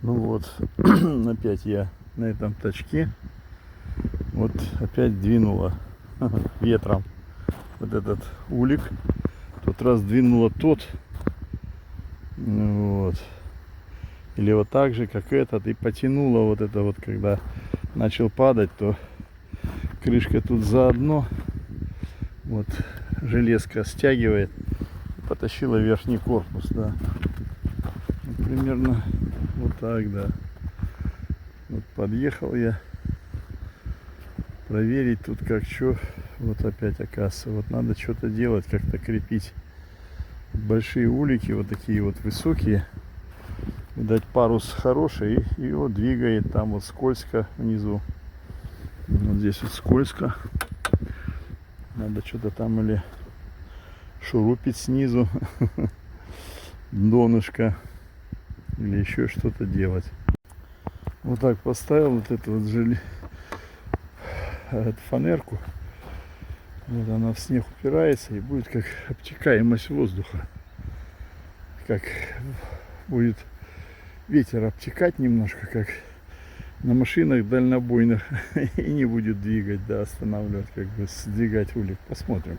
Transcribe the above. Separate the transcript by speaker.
Speaker 1: Ну вот, опять я на этом точке. Вот опять двинуло ветром вот этот улик. Тот раз двинуло тот. Вот. Или вот так же, как этот. И потянуло вот это вот, когда начал падать, то крышка тут заодно. Вот железка стягивает. Потащила верхний корпус, да. Вот примерно вот так, да. Вот подъехал я проверить тут как что. Вот опять оказывается, вот надо что-то делать, как-то крепить. Большие улики, вот такие вот высокие. Видать, парус хороший, и его двигает. Там вот скользко внизу. Вот здесь вот скользко. Надо что-то там или шурупить снизу донышко, или еще что-то делать. Вот так поставил вот эту вот эту фанерку. Вот она в снег упирается, и будет как обтекаемость воздуха. Как будет ветер обтекать немножко, как на машинах дальнобойных, и не будет двигать, да, останавливать, как бы сдвигать улик. Посмотрим.